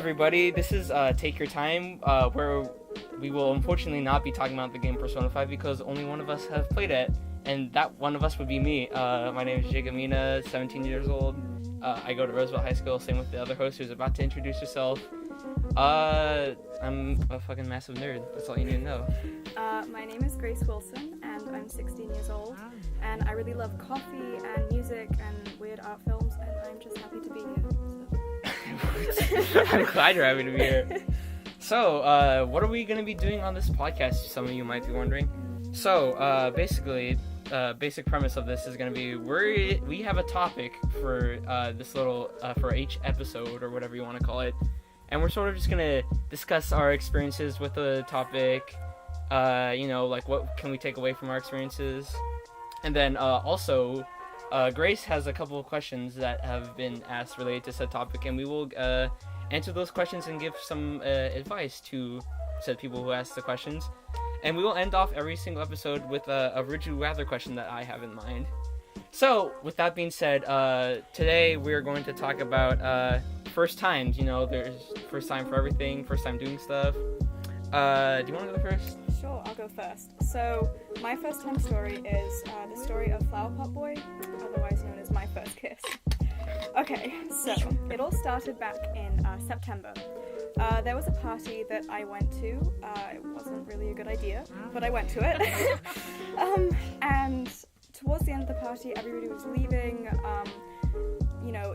everybody. This is Take Your Time, where we will unfortunately not be talking about the game Persona 5 because only one of us have played it, and that one of us would be me. My name is Jigamina, 17 years old. I go to Roosevelt High School, same with the other host who's about to introduce herself. I'm a fucking massive nerd. That's all you need to know. My name is Grace Wilson, and I'm 16 years old, and I really love coffee and music and weird art films, and I'm just happy to be here. So. I'm glad you're happy to be here. So, what are we going to be doing on this podcast, some of you might be wondering. So, basically, basic premise of this is going to be, we have a topic for this little, for each episode, or whatever you want to call it, and we're sort of just going to discuss our experiences with the topic, like what can we take away from our experiences, and then also, Grace has a couple of questions that have been asked related to said topic, and we will answer those questions and give some advice to said people who asked the questions. And we will end off every single episode with a would you rather question that I have in mind. So, with that being said, today we are going to talk about first times. There's first time for everything, first time doing stuff. Do you want to go first? Sure, I'll go first. So, my first time story is the story of Flower Pot Boy, otherwise known as My First Kiss. Okay, so it all started back in September. There was a party that I went to. It wasn't really a good idea, but I went to it. And towards the end of the party, everybody was leaving.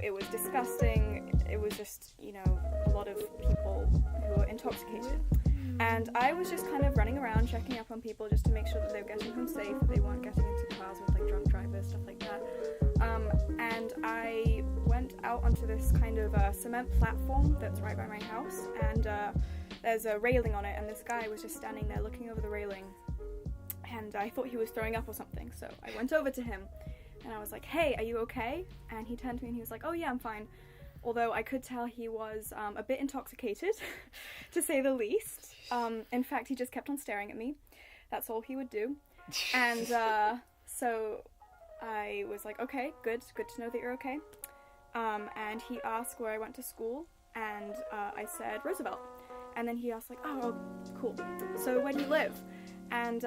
It was disgusting. It was just, a lot of people who were intoxicated. And I was just kind of running around checking up on people just to make sure that they were getting home safe, that they weren't getting into cars with drunk drivers, stuff like that. And I went out onto this kind of cement platform that's right by my house, and there's a railing on it, and this guy was just standing there looking over the railing, and I thought he was throwing up or something, so I went over to him, and I was like, hey, are you okay? And he turned to me and he was like, oh yeah, I'm fine. Although I could tell he was a bit intoxicated, to say the least. In fact, he just kept on staring at me. That's all he would do. And so I was like, okay, good to know that you're okay. And he asked where I went to school, and I said Roosevelt. And then he asked oh, cool. So where do you live? And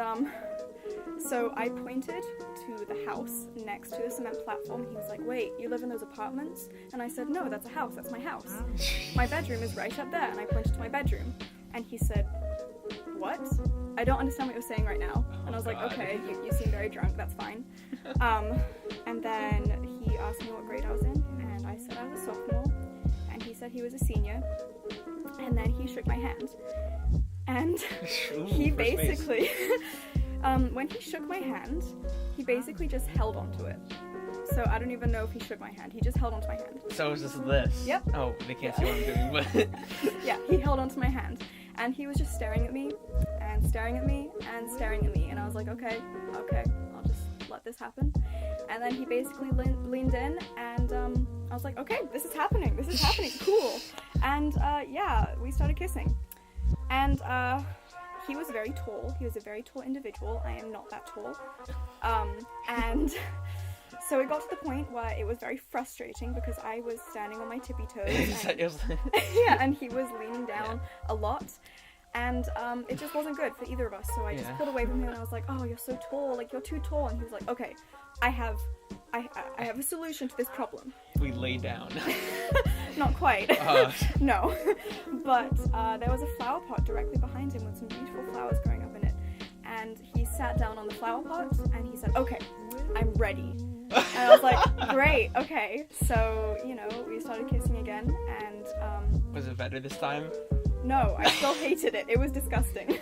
so I pointed to the house next to the cement platform. He was like, wait, you live in those apartments? And I said, no, that's a house, that's my house. My bedroom is right up there, and I pointed to my bedroom. And he said, what? I don't understand what you're saying right now. And I was like, okay, you seem very drunk, that's fine. And then he asked me what grade I was in, and I said I was a sophomore, and he said he was a senior, and then he shook my hand. And he basically, when he shook my hand, he basically just held onto it. So I don't even know if he shook my hand, he just held onto my hand. So it was just this? Yep. Oh, they can't see what I'm doing, but... Yeah, he held onto my hand, and he was just staring at me, and staring at me, and staring at me, and I was like, okay, I'll just let this happen. And then he basically leaned in, and I was like, okay, this is happening, cool. And we started kissing. And he was very tall. He was a very tall individual. I am not that tall. And so it got to the point where it was very frustrating because I was standing on my tippy toes. And, yeah, and he was leaning down a lot. And it just wasn't good for either of us. So I just pulled away from him, and I was like, oh, you're so tall. You're too tall. And he was like, okay, I have a solution to this problem. We lay down. Not quite. No. But there was a flower pot directly behind him with some beautiful flowers growing up in it. And he sat down on the flower pot, and he said, okay, I'm ready. And I was like, great, okay. So, we started kissing again, and... Was it better this time? No, I still hated it. It was disgusting.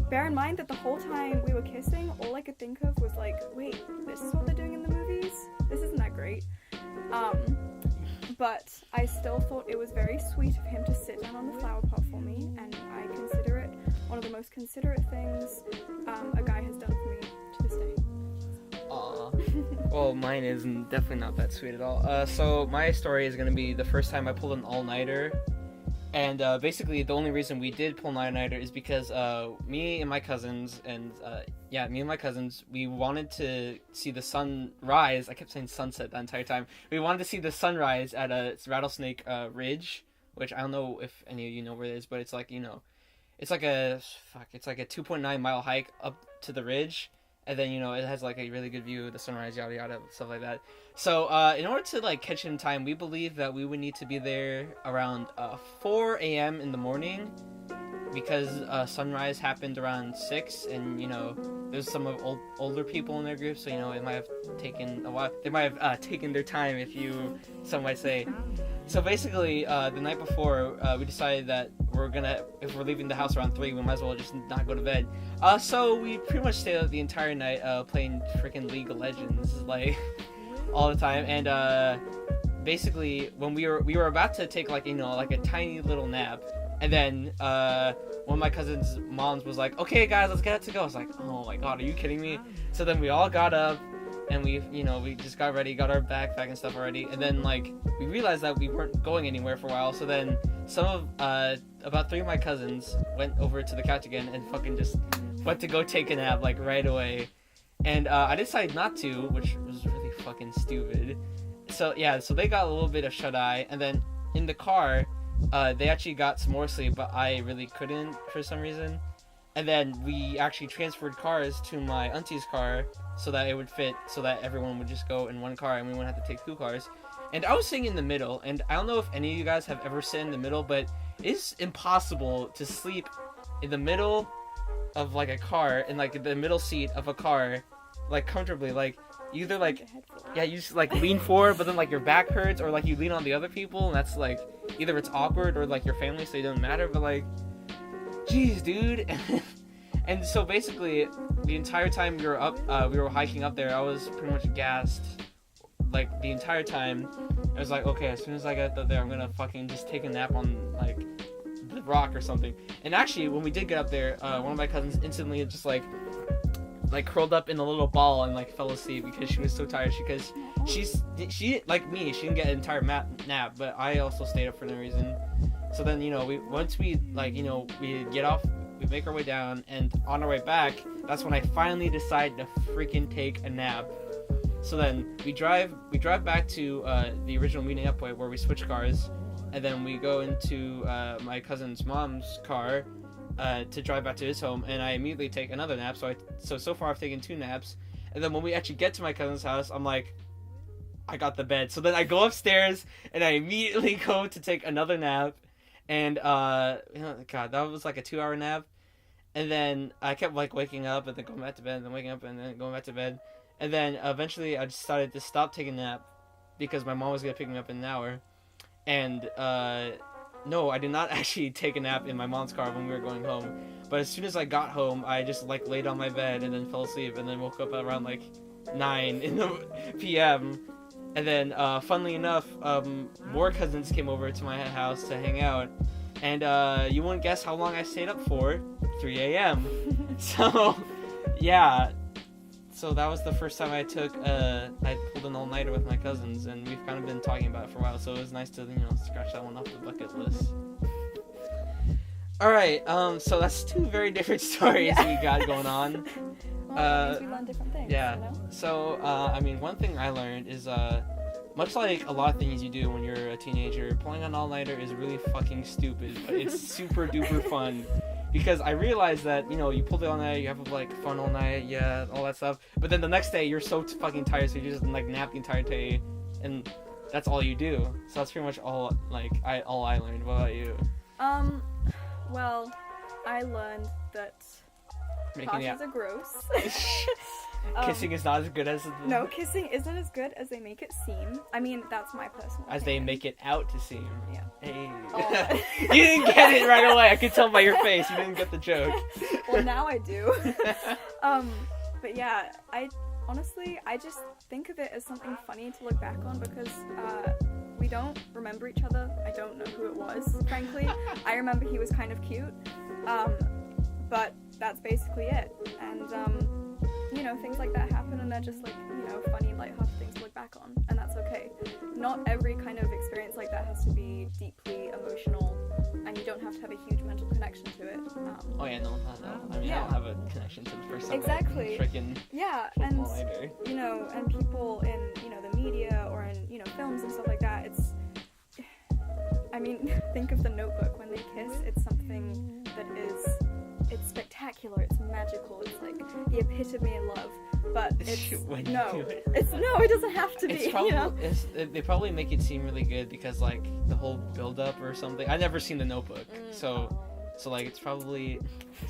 Bear in mind that the whole time we were kissing, all I could think of was like, wait, this is what they're doing in the movies? This isn't that great. But I still thought it was very sweet of him to sit down on the flower pot for me, and I consider it one of the most considerate things a guy has done for me to this day. Aww. Well, mine is definitely not that sweet at all. So my story is going to be the first time I pulled an all-nighter. And basically, the only reason we did pull an all-nighter is because me and my cousins, we wanted to see the sunrise. I kept saying sunset the entire time. We wanted to see the sunrise at a Rattlesnake Ridge, which I don't know if any of you know where it is, but it's like, you know, it's like a 2.9 mile hike up to the ridge. And then, you know, it has, like, a really good view of the sunrise, yada, yada, stuff like that. So, in order to, like, catch it in time, we believe that we would need to be there around 4 a.m. in the morning. Because sunrise happened around 6. And, you know, there's some of older people in their group. So, you know, it might have taken a while. They might have taken their time, some might say. So, basically, the night before, we decided that if we're leaving the house around 3, we might as well just not go to bed. So we pretty much stayed up the entire night playing freaking League of Legends, like, all the time. And basically, when we were about to take, like, you know, like a tiny little nap, and then one of my cousin's moms was like, "Okay, guys, let's get it to go." I was like, "Oh my god, are you kidding me?" So then we all got up, and we just got ready, got our backpack and stuff already, and then, like, we realized that we weren't going anywhere for a while. So then about 3 of my cousins went over to the couch again and fucking just went to go take a nap, like, right away. And I decided not to, which was really fucking stupid. So yeah, so they got a little bit of shut-eye, and then in the car, they actually got some more sleep, but I really couldn't for some reason. And then we actually transferred cars to my auntie's car so that it would fit, so that everyone would just go in one car and we wouldn't have to take 2 cars. And I was sitting in the middle, and I don't know if any of you guys have ever sit in the middle, but it's impossible to sleep in the middle of, like, a car, in, like, the middle seat of a car, like, comfortably. Like, you either, like, yeah, you just, like, lean forward, but then, like, your back hurts, or, like, you lean on the other people, and that's, like, either it's awkward or, like, your family, so it doesn't matter, but, like, jeez, dude. And so basically, the entire time we were hiking up there, I was pretty much gassed, like, the entire time. I was like, okay, as soon as I get up there, I'm gonna fucking just take a nap on, like, the rock or something. And actually, when we did get up there, one of my cousins instantly just, like curled up in a little ball and, like, fell asleep because she was so tired. Because she like me, she didn't get an entire nap, but I also stayed up for no reason. So then, you know, once we get off, we make our way down, and on our way back, that's when I finally decide to freaking take a nap. So then we drive back to the original meeting up point where we switch cars, and then we go into my cousin's mom's car to drive back to his home, and I immediately take another nap. So far I've taken 2 naps, and then when we actually get to my cousin's house, I'm like, I got the bed. So then I go upstairs and I immediately go to take another nap, and God, that was like a 2-hour nap. And then I kept, like, waking up and then going back to bed, and then waking up and then going back to bed. And then eventually I decided to stop taking a nap because my mom was going to pick me up in an hour. And no, I did not actually take a nap in my mom's car when we were going home. But as soon as I got home, I just, like, laid on my bed and then fell asleep, and then woke up around, like, 9 in the p.m. And then, funnily enough, more cousins came over to my house to hang out. And you wouldn't guess how long I stayed up for. 3 a.m. So, yeah. So that was the first time I pulled an all-nighter with my cousins, and we've kind of been talking about it for a while, so it was nice to, scratch that one off the bucket list. Alright, so that's 2 very different stories we got going on. Well, it means we learn different things, yeah. you know? So, one thing I learned is, much like a lot of things you do when you're a teenager, pulling an all-nighter is really fucking stupid, but it's super duper fun. Because I realized that, you pull it all night, you have, like, fun all night, yeah, all that stuff. But then the next day, you're so fucking tired, so you just, like, nap the entire day, and that's all you do. So that's pretty much all I learned. What about you? Well, I learned that parties are gross. Kissing is not as good as... No, kissing isn't as good as they make it seem. I mean, that's my personal As opinion. they make it out to seem. Yeah. Hey. Oh. You didn't get it right away. I could tell by your face. You didn't get the joke. Well, now I do. But yeah, I just think of it as something funny to look back on because we don't remember each other. I don't know who it was, frankly. I remember he was kind of cute. But that's basically it. And, things like that happen, and they're just, like, funny, lighthearted things to look back on, and that's okay. Not every kind of experience like that has to be deeply emotional and, have to have a huge mental connection to it. Oh yeah, no. I mean, I don't have a connection to the first time. Exactly. Freaking. Yeah, and either. And people in the media or in films and stuff like that. I mean, think of The Notebook when they kiss. It's something that it's spectacular. It's magical. It's like the epitome of love. But it doesn't have to be. It's probably, they probably make it seem really good because like the whole build up or something. I've never seen The Notebook, so like it's probably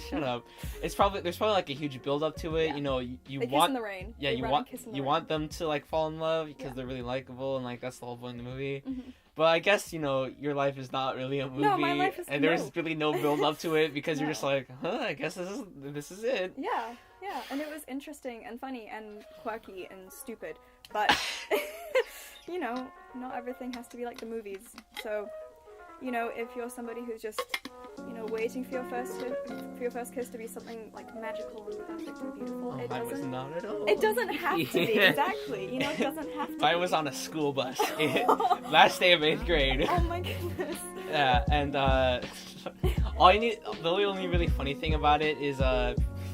shut up. There's probably like a huge build up to it. Yeah. You they want kiss in the rain. Yeah, you want them to like fall in love because they're really likable and like that's the whole point of the movie. Mm-hmm. But I guess your life is not really a movie, no, my life is there's really no build up to it because you're just like, I guess this is it. Yeah, and it was interesting and funny and quirky and stupid, but not everything has to be like the movies. So, if you're somebody who's just waiting for your first kiss to be something like magical and perfect and beautiful, it doesn't have to be. Exactly. It doesn't have to. I was on a school bus last day of 8th grade. Oh my goodness. Yeah, and the only really funny thing about it is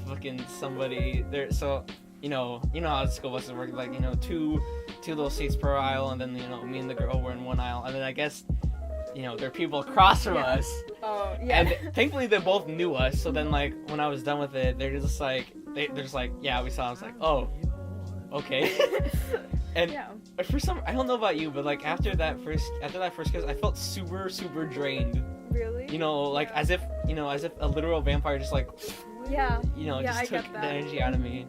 fucking somebody there. So how the school buses work, like two little seats per aisle, and then me and the girl were in one aisle, and then I guess there are people across from us. Oh, yeah. And thankfully they both knew us, so then like when I was done with it, they're just like yeah, we saw. I was like, oh, okay. And for I don't know about you, but like after that first kiss, I felt super super drained. Really? As if a literal vampire just like just took the energy out of me.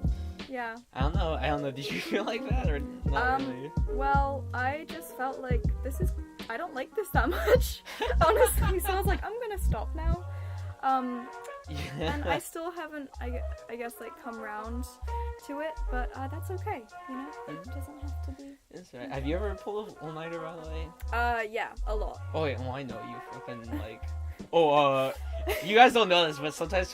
Yeah. I don't know. Did you feel like that or not really? Well, I just felt like I don't like this that much, honestly. So I was like, I'm gonna stop now. And I still haven't, I guess, like come round to it, but that's okay. It doesn't have to be. That's right. Have you ever pulled a all-nighter, by the way? Yeah, a lot. Oh yeah, well I know you fucking like. You guys don't know this, but sometimes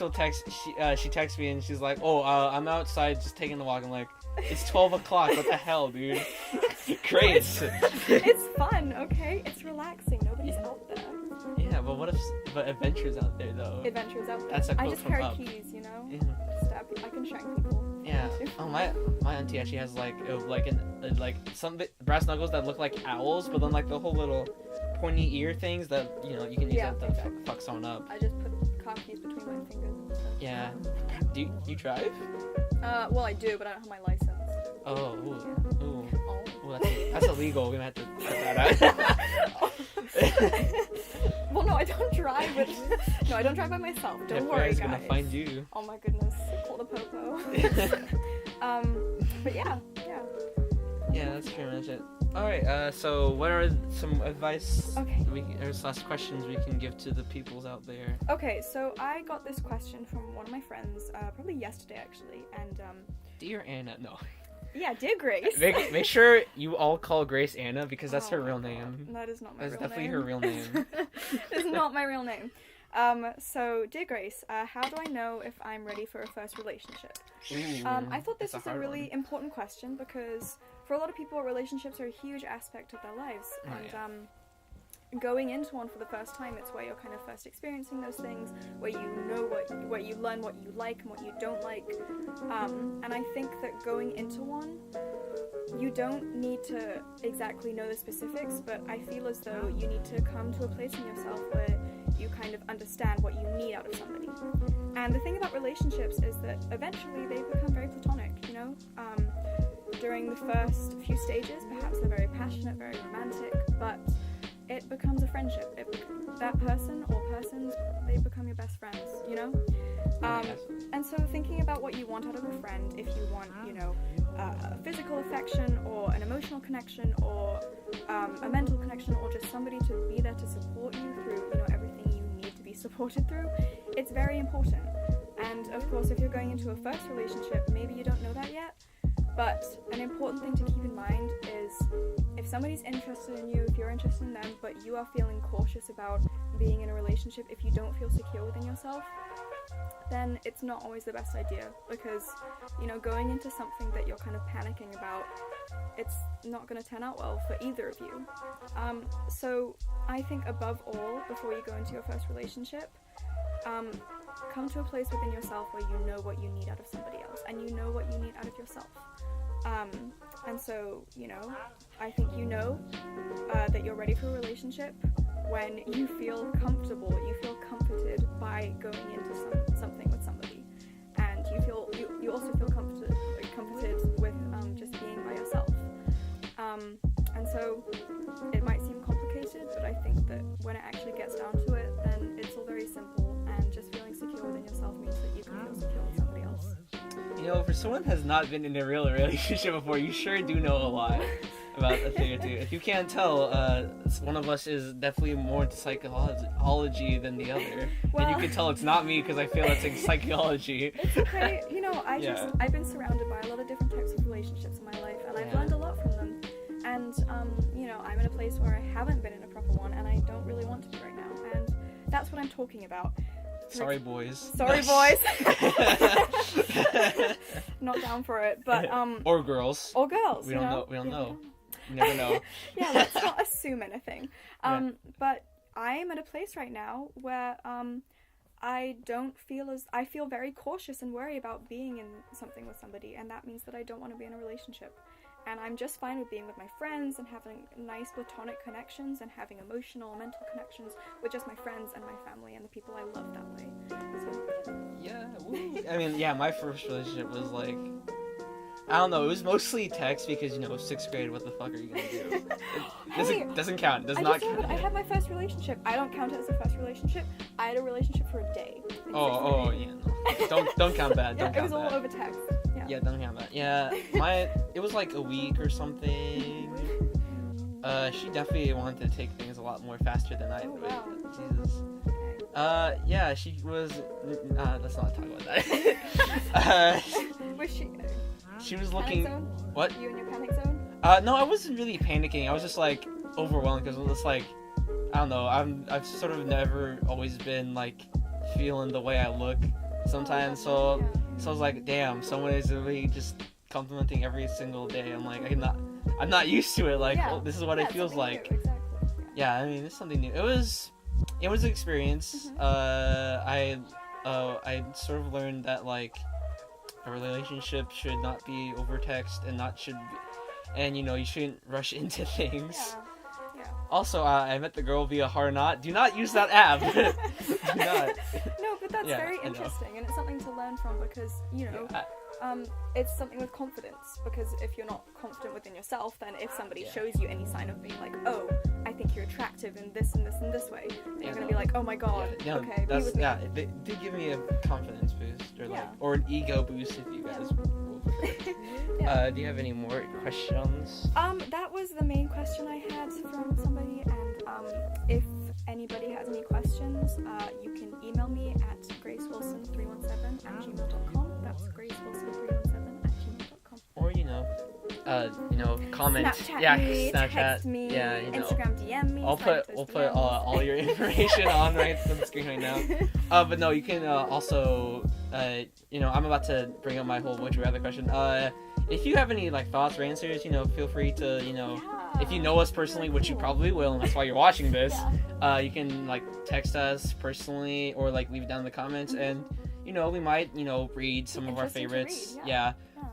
she texts me and she's like, I'm outside just taking a walk. I'm like, it's 12 o'clock, what the hell, dude? Great. It's fun, okay? It's relaxing, nobody's out there. Yeah, but adventures out there, though. Adventures out there. That's a quote I just from carry Up. keys, Yeah. Stab people. I can shank people. Yeah. Oh, my auntie actually has like some brass knuckles that look like owls, but then like the whole little pointy ear things that you can use to fuck someone up. I just put car keys between my fingers and stuff. Yeah. Do you drive? Well, I do, but I don't have my license. Oh. Ooh. That's illegal. We're gonna have to cut that out. Well, no, I don't drive. I don't drive by myself. Don't worry, guys. Gonna find you. Oh my goodness, call the popo. But yeah. Yeah, that's pretty much it. All right. So, what are some advice? Okay. Or last questions we can give to the peoples out there? Okay, so I got this question from one of my friends, probably yesterday actually, and Dear Anna, no. Yeah, dear Grace. Make sure you all call Grace Anna because that's her real name. That is not my real name. That's definitely her real name. It's not my real name. So, dear Grace, how do I know if I'm ready for a first relationship? Ooh, I thought this was a really important question because for a lot of people, relationships are a huge aspect of their lives. Going into one for the first time, it's where you're kind of first experiencing those things, where you know where you learn what you like and what you don't like. And I think that going into one, you don't need to exactly know the specifics, but I feel as though you need to come to a place in yourself where you kind of understand what you need out of somebody. And the thing about relationships is that eventually they become very platonic, during the first few stages, perhaps they're very passionate, very romantic, but it becomes a friendship. That person or persons, they become your best friends, And so thinking about what you want out of a friend, if you want, physical affection or an emotional connection or a mental connection or just somebody to be there to support you through, everything you need to be supported through, it's very important. And of course, if you're going into a first relationship, maybe you don't know that yet, But an important thing to keep in mind is if somebody's interested in you, if you're interested in them, but you are feeling cautious about being in a relationship, if you don't feel secure within yourself, then it's not always the best idea, because, you know, going into something that you're kind of panicking about, it's not going to turn out well for either of you. So I think above all, before you go into your first relationship, come to a place within yourself where you know what you need out of somebody else, and you know what you need out of yourself. And so, you know, I think you know that you're ready for a relationship when you feel comfortable, you feel comforted by going into something with somebody, and you also feel comforted with just being by yourself. And so it might seem complicated, but I think that when it actually gets down to it, then it's all very simple, and just feeling secure within yourself means that you can feel secure with somebody else. You know, for someone who has not been in a real relationship before, you sure do know a lot about a thing or two. If you can't tell, one of us is definitely more into psychology than the other. Well, and you can tell it's not me because I feel it's in psychology. It's okay. You know, I've been surrounded by a lot of different types of relationships in my life, and I've learned a lot from them. And, you know, I'm in a place where I haven't been in a proper one, and I don't really want to be right now. And that's what I'm talking about. Sorry, boys. Sorry, boys. Not down for it, but or girls. Or girls. We don't know. We don't know. You never know. Yeah, let's not assume anything. But I am at a place right now where I feel very cautious and worried about being in something with somebody, and that means that I don't want to be in a relationship. And I'm just fine with being with my friends and having nice platonic connections and having emotional, mental connections with just my friends and my family and the people I love that way. So, yeah. I mean, yeah, my first relationship was like, I don't know, it was mostly text because, you know, 6th grade, what the fuck are you gonna do? It doesn't count. It does not count. I had my first relationship. I don't count it as a first relationship. I had a relationship for a day. Yeah, no. Don't count that. Don't count that. It was all over text. Yeah, don't count that. Yeah, it was like a week or something. She definitely wanted to take things a lot more faster than I would. Wow. Jesus. Yeah, she was. Let's not talk about that. Was she? She was looking. Zone? What? You in your panic zone? No, I wasn't really panicking. I was just like overwhelmed because it was like, I don't know. I've sort of never always been like feeling the way I look sometimes. So I was like, damn, someone is really just complimenting every single day. I'm like, I'm not used to it. Like, this is what it feels like. New, exactly. Yeah, I mean, it's something new. It was an experience. Mm-hmm. I sort of learned that like a relationship should not be over text and you know, you shouldn't rush into things. Yeah. Also, I met the girl via Hard Not. Do not use that app. Do not. No, but that's very interesting, and it's something to learn from because, you know, it's something with confidence, because if you're not confident within yourself, then if somebody shows you any sign of being like, oh, I think you're attractive in this and this and this way, then you're going to be like, oh my god, okay, be with me. Yeah, they did give me a confidence boost, or an ego boost if you guys will prefer. Do you have any more questions? That was the main question I had from somebody, and if anybody has any questions, you can email me at gracewilson317@gmail.com. That's gracewilson317@gmail.com. Or comment. Snapchat me, Snapchat. text me, Instagram DM me. We'll put all your information on the screen right now. But no, you can also I'm about to bring up my whole would you rather question. If you have any like thoughts or answers, feel free to if you know us personally, which you probably will, and that's why you're watching this. You can like text us personally or like leave it down in the comments, and we might read some of our favorites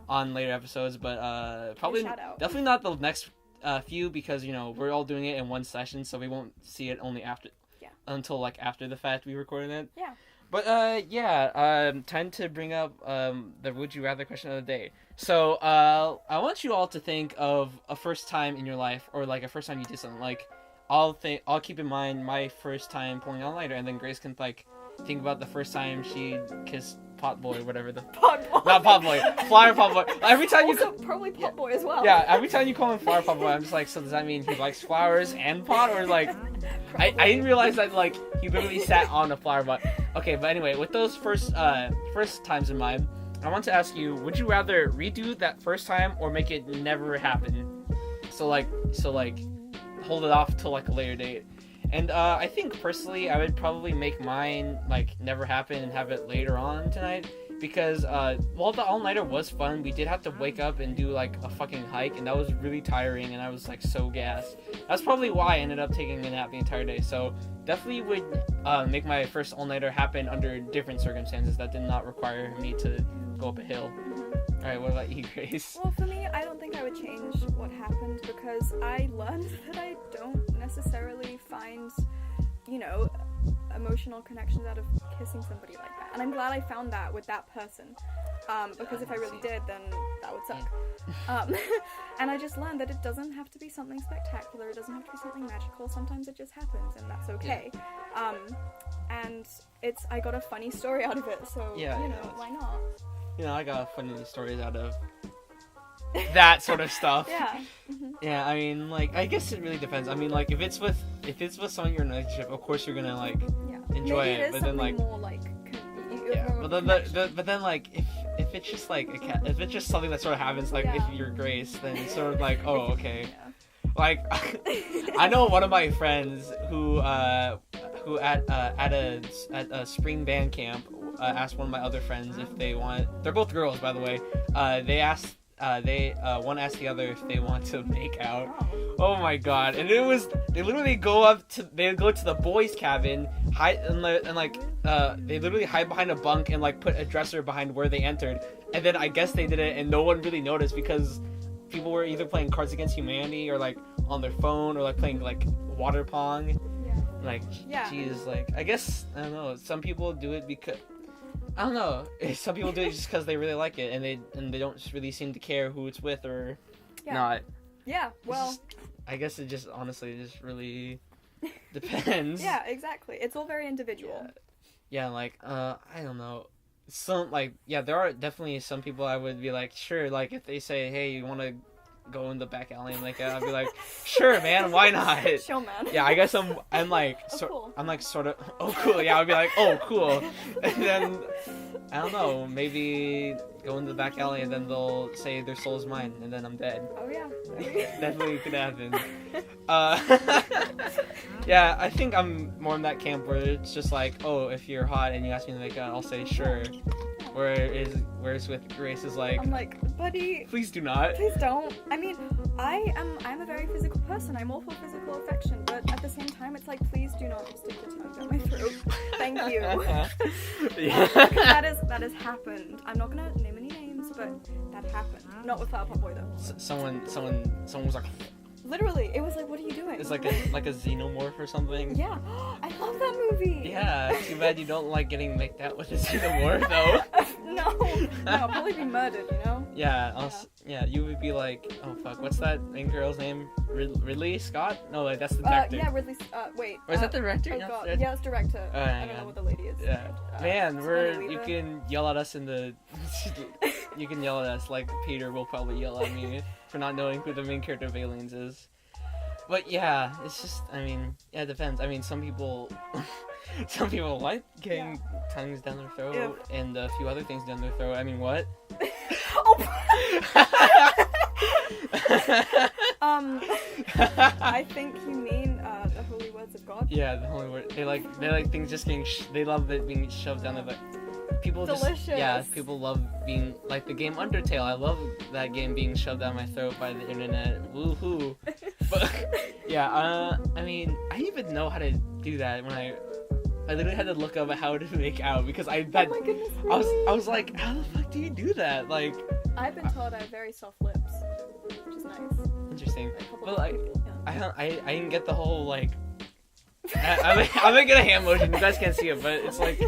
on later episodes, but probably definitely not the next few, because we're all doing it in one session, so we won't see it only until like after the fact we recorded it. But time to bring up the would you rather question of the day. So I want you all to think of a first time in your life, or like a first time you did something. Like I'll keep in mind my first time pulling out a lighter, and then Grace can like think about the first time she kissed Potboy, whatever the Potboy. Not Potboy, Flower Potboy. Every time also, probably Potboy as well. Yeah, every time you call him Flower Potboy, I'm just like, so does that mean he likes flowers and pot, or like? I didn't realize that like he literally sat on a flower pot. Okay, but anyway, with those first times in mind, I I want to ask you, would you rather redo that first time or make it never happen? So hold it off till like a later date. And I think personally, I would probably make mine like never happen and have it later on tonight. Because while the all-nighter was fun, we did have to wake up and do like a fucking hike, and that was really tiring, and I was like so gassed. That's probably why I ended up taking a nap the entire day. So definitely would make my first all-nighter happen under different circumstances that did not require me to go up a hill. Alright, what about you, Grace? Well, for me, I don't think I would change what happened because I learned that I don't necessarily find, emotional connections out of kissing somebody like that. And I'm glad I found that with that person. Because if I really did, then that would suck. And I just learned that it doesn't have to be something spectacular. It doesn't have to be something magical. Sometimes it just happens, and that's okay. And I got a funny story out of it, so, why not? I got funny stories out of that sort of stuff. Yeah. Yeah, I mean, like, I guess it really depends. I mean, like, if it's with someone you're in a relationship, of course you're gonna like enjoy Maybe it. But then like, more like but then like, if it's just like if it's just something that sort of happens, like if you're Grace, then it's sort of like, oh, okay. Yeah. Like, I know one of my friends who at a spring band camp asked one of my other friends if they want. They're both girls, by the way. They asked. One asked the other if they want to make out. Oh my god! And they literally go to the boys' cabin, hide they literally hide behind a bunk and like put a dresser behind where they entered. And then I guess they did it, and no one really noticed because people were either playing Cards Against Humanity or like on their phone or like playing like water pong. Yeah. Like, jeez, like I guess I don't know. Some people do it because. I don't know. Some people do it just because they really like it, and they don't really seem to care who it's with or not. Yeah. Well, I guess it just honestly just really depends. Yeah, exactly. It's all very individual. Yeah, like I don't know. Some there are definitely some people I would be like, sure, like if they say, hey, you want to go in the back alley and like I'd be like, sure, man, why not? Chill, man. Yeah, I guess I'm like cool. I'm like sort of cool. Yeah, I'd be like, oh, cool. And then I don't know, maybe go in the back alley and then they'll say their soul's mine and then I'm dead. Oh yeah. Definitely could happen. Yeah, I think I'm more in that camp where it's just like, oh, if you're hot and you ask me to make out, I'll say sure. Whereas with Grace is like, I'm like, buddy, please do not. Please don't. I mean, I'm a very physical person. I'm all for physical affection, but at the same time, it's like, please do not stick your tongue down my throat. Thank you. That has happened. I'm not gonna name any names, but that happened. Not with Flower Pot Boy though. Someone was like. Literally, it was like, what are you doing? It's like a xenomorph or something. Yeah, I love that movie. Yeah, too bad you don't like getting made out with a xenomorph though. No, I'll probably be murdered, Yeah, you would be like, oh fuck, what's that main girl's name? Ridley Scott? No, like that's the director. Yeah, Ridley. Wait. Or is that the director? Oh god, yeah, it's director. I don't know what the lady is. Yeah, man, you can yell at us in the. You can yell at us like Peter will probably yell at me for not knowing who the main character of Aliens is. But yeah, it's just, I mean, yeah, it depends. I mean, some people like getting tongues down their throat and a few other things down their throat. I mean, what? I think you mean the holy words of God. Yeah, the holy word. They like things just getting. They love it being shoved down their throat. People Delicious. People love being like the game Undertale. I love that game being shoved down my throat by the internet. Woohoo! But yeah, I mean, I didn't even know how to do that when I literally had to look up how to make out because oh my goodness, really? I was like, how the fuck do you do that? Like, I've been told I have very soft lips, which is nice. Interesting. But like, I didn't get the whole like. I'm making a hand motion. You guys can't see it, but it's like.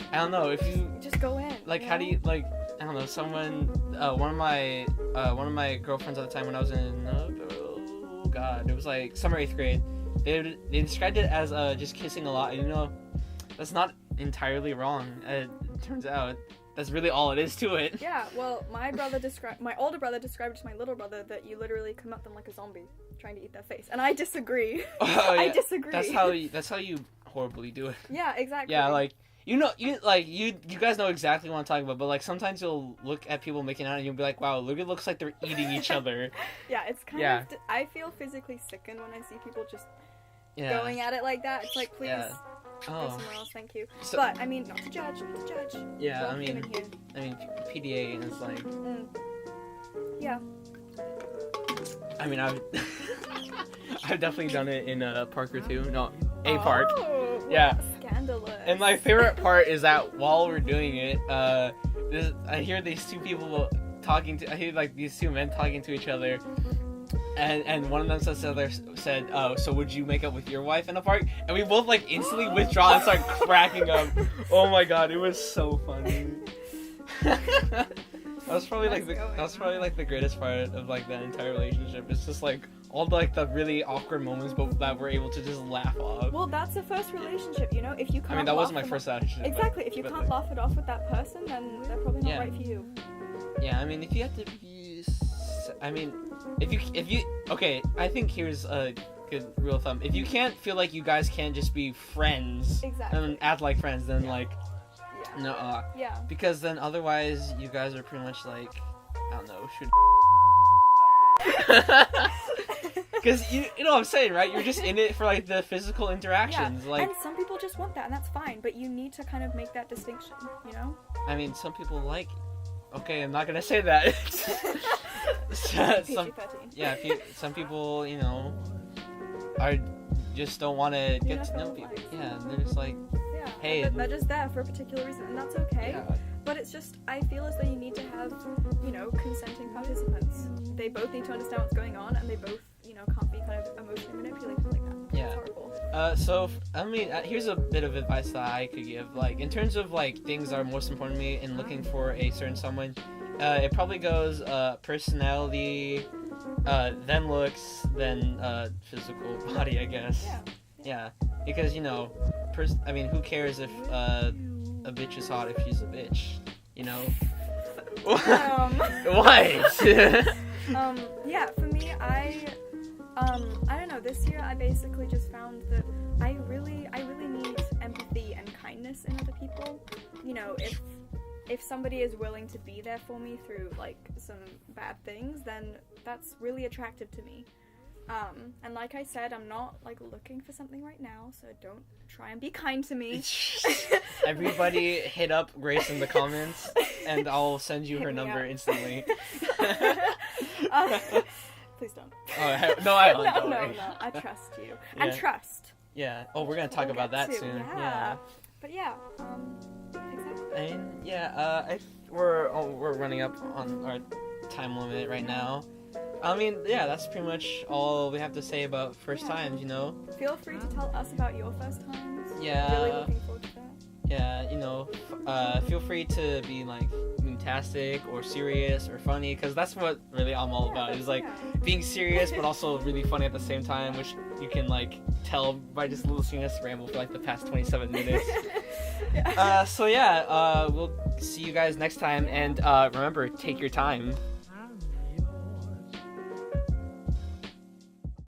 I don't know if you just go in. Like, how do you like? I don't know. Someone, one of my girlfriends at the time when I was in, oh god, it was like summer 8th grade. They described it as just kissing a lot. And, that's not entirely wrong. It turns out that's really all it is to it. Yeah. Well, my older brother described it to my little brother that you literally come at them like a zombie trying to eat their face, and I disagree. Oh, yeah. I disagree. That's how you horribly do it. Yeah. Exactly. Yeah. Like. you guys know exactly what I'm talking about, but like sometimes you'll look at people making out and you'll be like, wow, look, it looks like they're eating each other. Yeah, it's kind of. I feel physically sickened when I see people just going at it like that. It's like, please. Yeah. Go somewhere else, thank you. So, but I mean, not to judge. Yeah, Welcome in here. I mean, PDA is like. Yeah. I mean, I've definitely done it in a park or two. No, a park. Yeah. Scandalous. And my favorite part is that while we're doing it, I hear these two people I hear like these two men talking to each other. And one of them said, "Oh, so would you make up with your wife in a park?" And we both like instantly withdraw and start cracking up. Oh my god, it was so funny. That was probably like the greatest part of like that entire relationship. It's just like all the really awkward moments, but that we're able to just laugh off. Well, that's the first relationship, you know. If you can't. I mean, that wasn't my first relationship. Exactly. If you can't laugh it off with that person, then they're probably not right for you. Yeah, I mean, if you have to be, I mean. If you okay, I think here's a good rule of thumb. If you can't feel like you guys can't just be friends and act like friends, then no, because then otherwise you guys are pretty much like, I don't know, because you know what I'm saying, right? You're just in it for like the physical interactions, and some people just want that, and that's fine. But you need to kind of make that distinction, you know. I mean, some people like. Okay, I'm not gonna say that. Some people, you know, just don't want to get to know people. Yeah, they're just like, hey, they're just there for a particular reason, and that's okay. Yeah. But it's just, I feel as though you need to have, you know, consenting participants. They both need to understand what's going on, and they both, you know, can't be kind of emotionally manipulated like that. Yeah. It's horrible. So, I mean, here's a bit of advice that I could give. Like, in terms of, like, things that are most important to me in looking for a certain someone, it probably goes, personality, then looks, then, physical body, I guess. Yeah. Because, you know, I mean, who cares if, a bitch is hot if she's a bitch, you know? What? Yeah, for me, I don't know, this year I basically just found that I really need empathy and kindness in other people. You know, if somebody is willing to be there for me through, like, some bad things, then that's really attractive to me. And like I said, I'm not, like, looking for something right now, so don't try and be kind to me. Everybody hit up Grace in the comments, and I'll send you her number instantly. Please don't. Oh, no, I don't. No, I trust you. Yeah. And trust. Yeah. Oh, we're gonna talk about that soon. Yeah. But yeah, exactly. I mean, we're running up on our time limit right now. I mean, yeah, that's pretty much all we have to say about first times, you know? Feel free to tell us about your first times. Yeah. Really looking forward to that. Yeah, you know, feel free to be, like, fantastic or serious or funny, because that's what really I'm all about, is, like, being serious but also really funny at the same time, which you can, like, tell by just listening to us ramble for, like, the past 27 minutes. We'll see you guys next time, and remember, take your time.